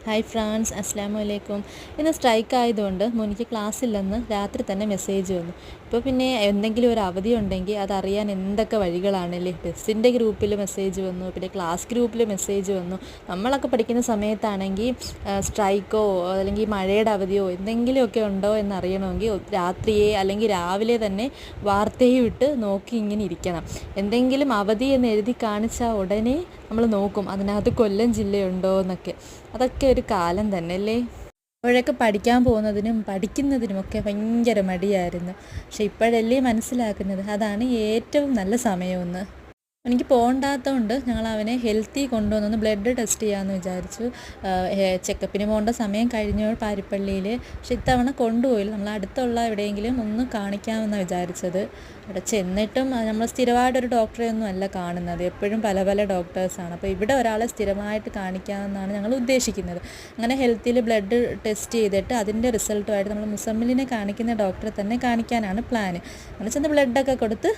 Hi France, അസ്സാം വലൈക്കും. ഇന്ന് സ്ട്രൈക്ക് ആയതുകൊണ്ട് മോനിക്ക് ക്ലാസ്സില്ലെന്ന് രാത്രി തന്നെ മെസ്സേജ് വന്നു. ഇപ്പോൾ പിന്നെ എന്തെങ്കിലും ഒരു അവധി ഉണ്ടെങ്കിൽ അതറിയാൻ എന്തൊക്കെ വഴികളാണല്ലേ. ബസ്സിൻ്റെ ഗ്രൂപ്പിൽ മെസ്സേജ് വന്നു, പിന്നെ ക്ലാസ് ഗ്രൂപ്പിൽ മെസ്സേജ് വന്നു. നമ്മളൊക്കെ പഠിക്കുന്ന സമയത്താണെങ്കിൽ സ്ട്രൈക്കോ അല്ലെങ്കിൽ മഴയുടെ അവധിയോ എന്തെങ്കിലുമൊക്കെ ഉണ്ടോ എന്നറിയണമെങ്കിൽ രാത്രിയെ അല്ലെങ്കിൽ രാവിലെ തന്നെ വാർത്തയും ഇട്ട് നോക്കി ഇങ്ങനെ ഇരിക്കണം. എന്തെങ്കിലും അവധി എന്ന് എഴുതി കാണിച്ചാൽ ഉടനെ നമ്മൾ നോക്കും അതിനകത്ത് കൊല്ലം ജില്ലയുണ്ടോ എന്നൊക്കെ. അതൊക്കെ ഒരു കാലം തന്നെ അല്ലേ. അപ്പോഴൊക്കെ പഠിക്കാൻ പോകുന്നതിനും പഠിക്കുന്നതിനുമൊക്കെ ഭയങ്കര മടിയായിരുന്നു. പക്ഷെ ഇപ്പോഴല്ലേ മനസ്സിലാക്കുന്നത് അതാണ് ഏറ്റവും നല്ല സമയമെന്ന്. എനിക്ക് പോകണ്ടാത്തതുകൊണ്ട് ഞങ്ങൾ അവനെ ഹെൽത്തി കൊണ്ടുവന്നൊന്ന് ബ്ലഡ് ടെസ്റ്റ് ചെയ്യാമെന്ന് വിചാരിച്ചു. ചെക്കപ്പിന് പോകേണ്ട സമയം കഴിഞ്ഞു പാരിപ്പള്ളിയിൽ. പക്ഷെ ഇത്തവണ കൊണ്ടുപോയില്ല. നമ്മൾ അടുത്തുള്ള എവിടെയെങ്കിലും ഒന്ന് കാണിക്കാമെന്നാണ് വിചാരിച്ചത്. അവിടെ ചെന്നിട്ടും നമ്മൾ സ്ഥിരമായിട്ടൊരു ഡോക്ടറെ അല്ല കാണുന്നത്, എപ്പോഴും പല പല ഡോക്ടേഴ്സാണ്. അപ്പോൾ ഇവിടെ ഒരാളെ സ്ഥിരമായിട്ട് കാണിക്കാമെന്നാണ് ഞങ്ങൾ ഉദ്ദേശിക്കുന്നത്. അങ്ങനെ ഹെൽത്തിൽ ബ്ലഡ് ടെസ്റ്റ് ചെയ്തിട്ട് അതിൻ്റെ റിസൾട്ടുമായിട്ട് നമ്മൾ മുസമ്മിലിനെ കാണിക്കുന്ന ഡോക്ടറെ തന്നെ കാണിക്കാനാണ് പ്ലാന്. അങ്ങനെ ചെന്ന് ബ്ലഡൊക്കെ കൊടുത്ത്